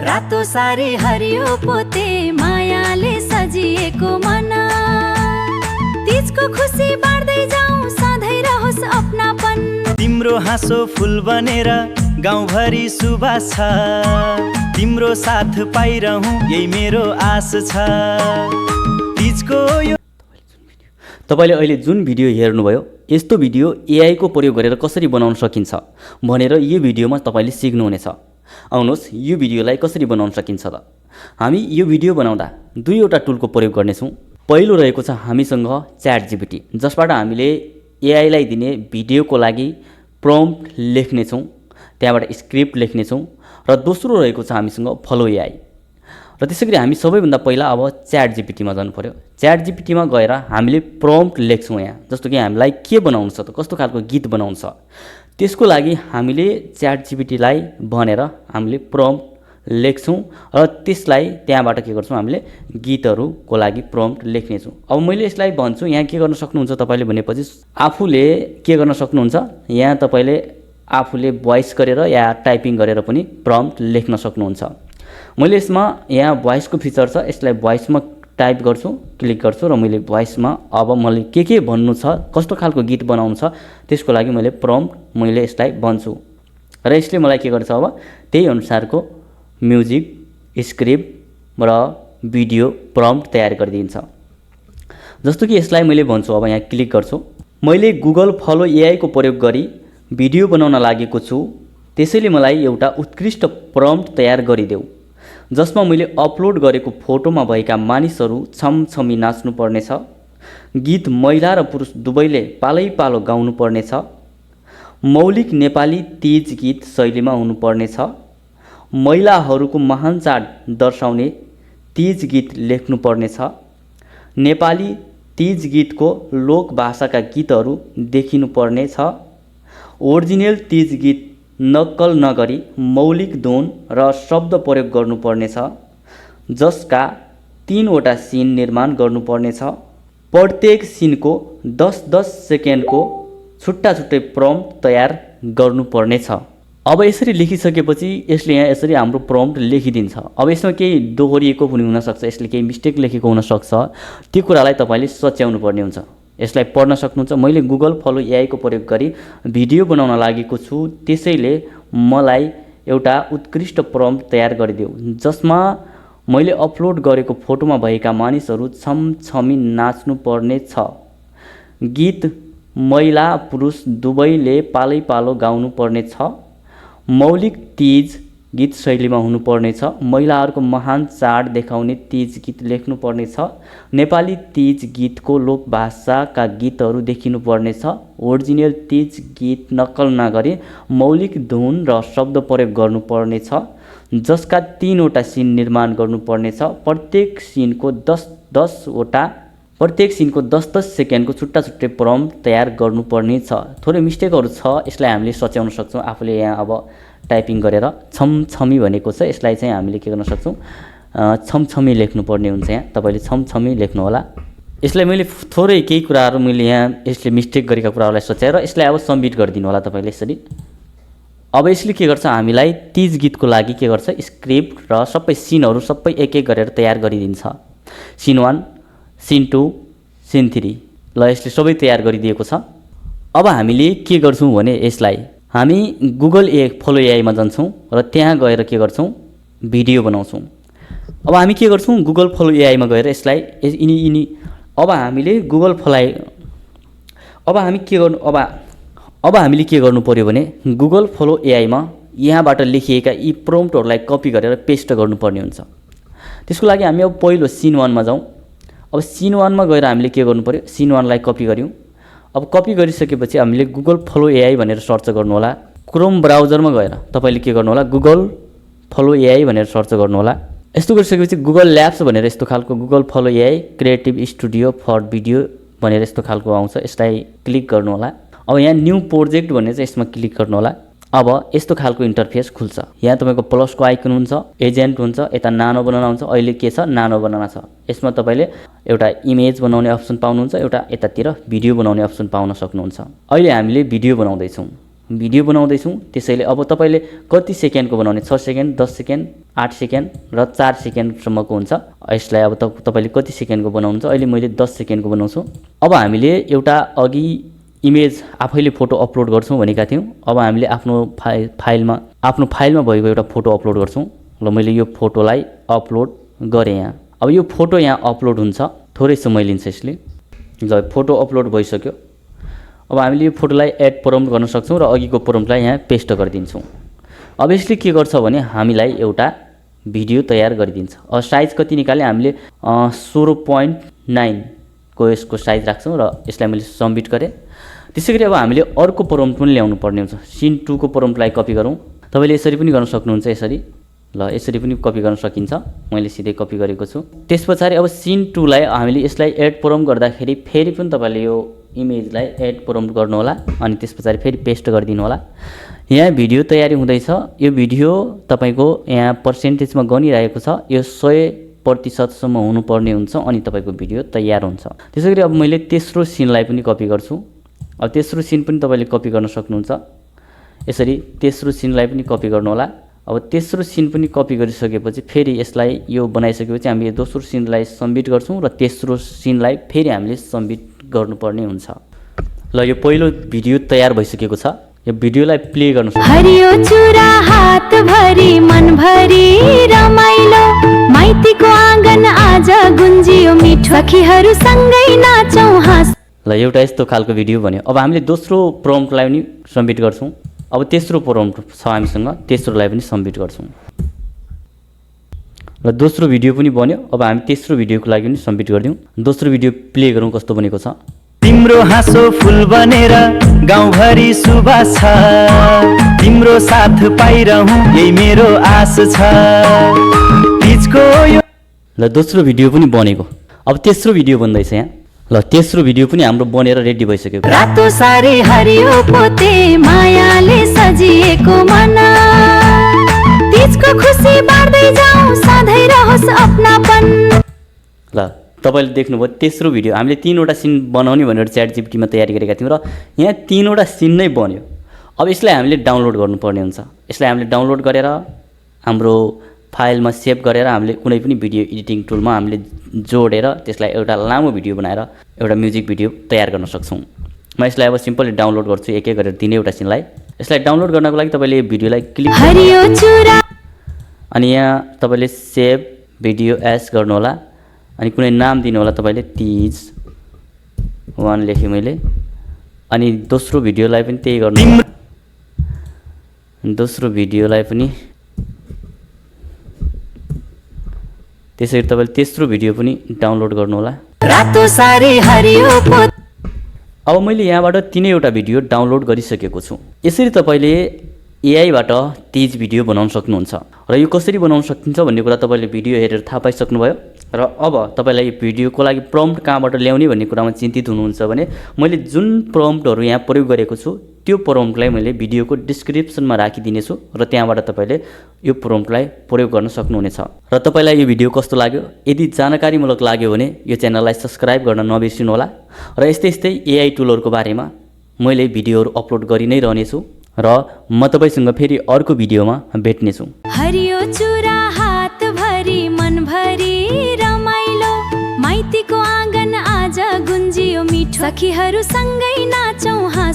रातो सारी हरियो पोते मायाले सजिएको मन तीजको खुसी बाँड्दै जाऊ सधैँ रहोस् अपनापन तिम्रो हाँसो फुल बनेर गाउँभरि सुबास छ तिम्रो साथ पाइरहँ यही मेरो आश छ तीजको यो तपाईले अहिले जुन भिडियो हेर्नुभयो यस्तो भिडियो एआई को प्रयोग गरेर कसरी बनाउन सकिन्छ भनेर यो भिडियोमा तपाईले सिक्नुहुनेछ। आउनुहोस् यो भिडियोलाई कसरी बनाउन सकिन्छ त। हामी यो भिडियो बनाउँदा दुईवटा टुलको प्रयोग गर्नेछौँ। पहिलो रहेको छ हामीसँग च्याट जीपीटी जसबाट हामीले एआई लाई दिने भिडियोको लागि प्रम्प्ट लेख्नेछौँ, त्यहाँबाट स्क्रिप्ट लेख्नेछौँ र दोस्रो रहेको छ हामीसँग फलो एआई। र त्यसैगरी हामी सबैभन्दा पहिला अब च्याट जीपीटीमा जानु पर्यो। च्याट जीपीटीमा गएर हामीले प्रम्प्ट लेख्छौँ यहाँ, जस्तो कि हामीलाई के बनाउनु छ त, कस्तो खालको गीत बनाउनु छ। त्यसको लागि हामीले च्याट जीपीटीलाई भनेर हामीले प्रम्प्ट लेख्छौँ र त्यसलाई त्यहाँबाट के गर्छौँ हामीले गीतहरूको लागि प्रम्प्ट लेख्नेछौँ। अब मैले यसलाई भन्छु यहाँ के गर्न सक्नुहुन्छ तपाईले भनेपछि आफूले के गर्न सक्नुहुन्छ, यहाँ तपाईले आफूले भोइस गरेर या टाइपिङ गरेर पनि प्रम्प्ट लेख्न सक्नुहुन्छ। मैले यसमा यहाँ भोइसको फिचर छ, यसलाई भोइसमा टाइप गर्छु, क्लिक गर्छु र मैले भोइसमा अब मैले के भन्नु छ, कस्तो खालको गीत बनाउनु छ त्यसको लागि मैले प्रम्प्ट मैले यसलाई भन्छु र यसले मलाई के गर्छ अब त्यही अनुसारको म्युजिक, स्क्रिप्ट र भिडियो प्रम्प्ट तयार गरिदिन्छ। जस्तो कि यसलाई मैले भन्छु, अब यहाँ क्लिक गर्छु, मैले गुगल फलो एआई को प्रयोग गरी भिडियो बनाउन लागेको छु, त्यसैले मलाई एउटा उत्कृष्ट प्रम्प्ट तयार गरिदेऊ जसमा मैले अपलोड गरेको फोटोमा भएका मानिसहरू छमछमी नाच्नु पर्नेछ, गीत महिला र पुरुष दुवैले पालै पालो गाउनु पर्नेछ, मौलिक नेपाली तीज गीत शैलीमा हुनुपर्नेछ, महिलाहरूको महान चाड दर्शाउने तीज गीत लेख्नु पर्नेछ, नेपाली तीज गीतको लोक भाषाका गीतहरू देखिनु पर्नेछ, ओरिजिनल तीज गीत नक्कल नगरी मौलिक धुन र शब्द प्रयोग गर्नुपर्नेछ, जसका 3 वटा सिन निर्माण गर्नुपर्नेछ, प्रत्येक सिनको 10-10 सेकेन्डको छुट्टा छुट्टै प्रम्प्ट तयार गर्नुपर्नेछ। अब यसरी लेखिसकेपछि यसले यहाँ यसरी हाम्रो प्रम्प्ट लेखिदिन्छ। अब यसमा केही दोहोरिएको पनि हुनसक्छ, यसले केही मिस्टेक लेखेको हुनसक्छ, त्यो कुरालाई तपाईले सच्याउनु पर्ने हुन्छ। यसलाई पढ्न सक्नुहुन्छ। मैले गुगल फलो एआई को प्रयोग गरी भिडियो बनाउन लागेको छु, त्यसैले मलाई एउटा उत्कृष्ट प्रम्प्ट तयार गरिदेऊ जसमा मैले अपलोड गरेको फोटोमा भएका मानिसहरू छमछमी नाच्नु पर्ने छ, गीत महिला पुरुष दुवैले पालै पालो गाउनु पर्ने छ, मौलिक तीज गीत शैलीमा हुनुपर्ने छ, महिलाहरूको महान चाड देखाउने तीज गीत लेख्नुपर्ने छ, नेपाली तीज गीतको लोक भाषाका गीतहरू देखिनु पर्ने छ, ओरिजिनल तीज गीत नक्कल नगरी मौलिक धुन र शब्द प्रयोग गर्नुपर्ने छ, जसका 3 वटा सिन निर्माण गर्नुपर्ने छ, प्रत्येक सिनको 10-10 सेकेन्डको छुट्टा छुट्टै प्रम्प्ट तयार गर्नुपर्ने छ। थोरै मिस्टेकहरू छ, यसलाई हामीले सच्याउन सक्छौँ। आफूले यहाँ अब टाइपिङ गरेर छमछमी भनेको छ, यसलाई चाहिँ हामीले के गर्न सक्छौँ, छमछमी लेख्नुपर्ने हुन्छ। यहाँ तपाईले छमछमी लेख्नु होला। यसलाई मैले थोरै केही कुराहरू मैले यहाँ यसले मिस्टेक गरेका कुराहरूलाई सच्याएर यसलाई अब सबमिट गरिदिनु होला तपाईले यसरी। अब यसले के गर्छ, हामीलाई तीज गीतको लागि के गर्छ, स्क्रिप्ट र सबै सिनहरू सबै एक एक गरेर तयार गरिदिन्छ। सिन 1, सिन 2, सिन 3 ल यसले सबै तयार गरिदिएको छ। अब हामीले के गर्छौँ भने यसलाई हामी गुगल फलो एआईमा जान्छौँ र त्यहाँ गएर के गर्छौँ, भिडियो बनाउँछौँ। अब हामी के गर्छौँ, गुगल फलो एआईमा गएर यसलाई अब हामीले गुगल फलाई अब हामीले के गर्नु पर्यो भने गुगल फलो एआईमा यहाँबाट लेखिएका यी प्रम्प्टहरूलाई कपी गरेर पेस्ट गर्नुपर्ने हुन्छ। त्यसको लागि हामी अब पहिलो सिन 1 मा जाउँ। अब सिन 1 मा गएर हामीले के गर्नु पर्यो, सिन 1 लाई कपी गर्यौँ। अब कपी गरिसकेपछि हामीले गुगल फलो एआई भनेर सर्च गर्नु होला। क्रोम ब्राउजरमा गएर तपाईले के गर्नु होला, गुगल फलो एआई भनेर सर्च गर्नु होला। यस्तो गरिसकेपछि गुगल ल्याब्स भनेर यस्तो खालको Google Flow AI creative studio for video भनेर यस्तो खालको आउँछ, यसलाई क्लिक गर्नु होला। अब यहाँ न्यू प्रोजेक्ट भनेर चाहिँ यसमा क्लिक गर्नु होला। अब यस्तो खालको इन्टरफेस खुल्छ। यहाँ तपाईको प्लसको आइकन हुन्छ, एजेन्ट हुन्छ, यता नानो बनाउन हुन्छ। अहिले के छ, नानो बनाउन छ। यसमा तपाईले एउटा इमेज बनाउने अप्सन पाउनुहुन्छ, एउटा यतातिर भिडियो बनाउने अप्सन पाउन सक्नुहुन्छ। अहिले हामीले भिडियो बनाउँदै छौं। भिडियो बनाउँदैछौँ, त्यसैले अब तपाईँले कति सेकेन्डको बनाउने, 6 सेकेन्ड, 10 सेकेन्ड, 8 सेकेन्ड र 4 सेकेन्डसम्मको हुन्छ। यसलाई अब तपाईँले कति सेकेन्डको बनाउनुहुन्छ, अहिले मैले 10 सेकेन्डको बनाउँछु। अब हामीले एउटा अघि इमेज आफैले फोटो अपलोड गर्छौँ भनेका थियौँ। अब हामीले आफ्नो फाइलमा भएको एउटा फोटो अपलोड गर्छौँ। ल मैले यो फोटोलाई अपलोड गरेँ यहाँ। अब यो फोटो यहाँ अपलोड हुन्छ, थोरै समय लिन्छ यसले। ल फोटो अपलोड भइसक्यो। अब हामीले यो फोटोलाई एड प्रम्प्ट गर्न सक्छौँ र अघिको प्रम्प्टलाई यहाँ पेस्ट गरिदिन्छौँ। अब यसले के गर्छ भने हामीलाई एउटा भिडियो तयार गरिदिन्छ। साइज कति निकाले हामीले 16.9 को यसको साइज राख्छौँ र यसलाई मैले सबमिट गरेँ। त्यसै गरी अब हामीले अर्को प्रम्प्ट पनि ल्याउनु पर्ने हुन्छ। सिन 2 को प्रम्प्टलाई कपी गरौँ। तपाईँले यसरी पनि गर्न सक्नुहुन्छ, यसरी। ल यसरी पनि कपी गर्न सकिन्छ, मैले सिधै कपी गरेको छु। त्यस पछाडि अब सिन 2 लाई हामीले यसलाई एड प्रम्प्ट गर्दाखेरि फेरि पनि तपाईँले यो इमेजलाई एड प्रम्प्ट गर्नु होला अनि त्यस पछाडि फेरि पेस्ट गरिदिनु होला। यहाँ भिडियो तयारी हुँदैछ। यो भिडियो तपाईँको यहाँ पर्सेन्टेजमा गनिरहेको छ, यो 100% हुनुपर्ने हुन्छ अनि तपाईँको भिडियो तयार हुन्छ। त्यसै गरी अब मैले तेस्रो सिनलाई पनि कपी गर्छु। अब तेस्रो सिन पनि तपाईँले कपी गर्न सक्नुहुन्छ, यसरी तेस्रो सिनलाई पनि कपी गर्नु होला। अब तेस्रो सिन पनि कपी गरिसकेपछि फेरि यसलाई यो बनाइसकेपछि हामीले दोस्रो सिनलाई सबमिट गर्छौँ र तेस्रो सिनलाई फेरि हामीले सबमिट गर्नुपर्ने हुन्छ। ल यो पहिलो भिडियो तयार भइसकेको छ। यो भिडियोलाई प्ले गर्न सक्छौँ। हरियो चुरा हात भरि मन भरि रमाइलो, माइतीको आँगन आज गुन्जियो मिठो, सखीहरू सँगै नाचौँ हाँस। ल एउटा यस्तो खालको भिडियो बन्यो। अब हामीले दोस्रो प्रम्प्टलाई पनि सबमिट गर्छौँ। अब तेस्रो प्रम्प्ट छ हामीसँग, तेस्रोलाई पनि सबमिट गर्छौँ र दोस्रो भिडियो पनि बन्यो। अब हामी तेस्रो भिडियोको लागि पनि सबमिट गरिदिउँ। दोस्रो भिडियो प्ले गरौँ कस्तो बनेको छ। तिम्रो हाँसो फुल बनेर गाउँभरि सुबास छ, तिम्रो साथ पाइरहँ यही मेरो आश छ। तिजको यो ल दोस्रो भिडियो पनि बनेको। अब तेस्रो भिडियो बन्दैछ यहाँ। ल तेस्रो भिडियो पनि हाम्रो बनेर रेडी भइसक्यो। रातो सारी हरियो पोते मायाले सजिएको मन, तिजको खुसी बाँड्दै जाउँ सधैँ रहोस् अपनापन। ल तपाईँले देख्नुभयो तेस्रो भिडियो हामीले 3वटा सिन बनाउने भनेर च्याट जिपिटीमा तयारी गरेका थियौँ र यहाँ 3वटा सिन नै बन्यो। अब यसलाई हामीले डाउनलोड गर्नुपर्ने हुन्छ। यसलाई हामीले डाउनलोड गरेर हाम्रो फाइलमा सेभ गरेर हामीले कुनै पनि भिडियो एडिटिङ टुलमा हामीले जोडेर त्यसलाई एउटा लामो भिडियो बनाएर एउटा म्युजिक भिडियो तयार गर्न सक्छौँ। म यसलाई अब सिम्पली डाउनलोड गर्छु, एक एक गरेर 3वटा सिनलाई। यसलाई डाउनलोड गर्नको लागि तपाईँले भिडियोलाई क्लिक अनि यहाँ तपाईँले सेभ भिडियो एज गर्नु होला अनि कुनै नाम दिनु होला। तपाईँले तिज 1 लेखेँ मैले। अनि दोस्रो भिडियोलाई पनि त्यही गर्नु होला। दोस्रो भिडियोलाई पनि त्यसरी तपाईँले तेस्रो भिडियो पनि डाउनलोड गर्नु होला। रातो सारी हरियो पोते। अब मैले यहाँबाट 3वटा भिडियो डाउनलोड गरिसकेको छु। यसरी तपाईँले एआईबाट तेज भिडियो बनाउन सक्नुहुन्छ र यो कसरी बनाउन सकिन्छ भन्ने कुरा तपाईँले भिडियो हेरेर थाहा पाइसक्नुभयो। र अब तपाईँलाई यो भिडियोको लागि प्रम्प्ट कहाँबाट ल्याउने भन्ने कुरामा चिन्तित हुनुहुन्छ भने मैले जुन प्रम्प्टहरू यहाँ प्रयोग गरेको छु त्यो प्रम्प्टलाई मैले भिडियोको डिस्क्रिप्सनमा राखिदिनेछु र त्यहाँबाट तपाईँले यो प्रम्प्टलाई प्रयोग गर्न सक्नुहुनेछ। र तपाईँलाई यो भिडियो कस्तो लाग्यो, यदि जानकारीमूलक लाग्यो भने यो च्यानललाई सब्सक्राइब गर्न नबिर्सिनु होला। र यस्तै यस्तै एआई टुलहरूको बारेमा मैले भिडियोहरू अपलोड गरि नै रहनेछु र म तपाईँसँग फेरि अर्को भिडियोमा भेट्नेछु। हरियो चुरा हात भरि मन भरि रमाइलो, माइतीको आँगन आज गुन्जियो मिठो, सखीहरू सँगै नाचौँ हाँस।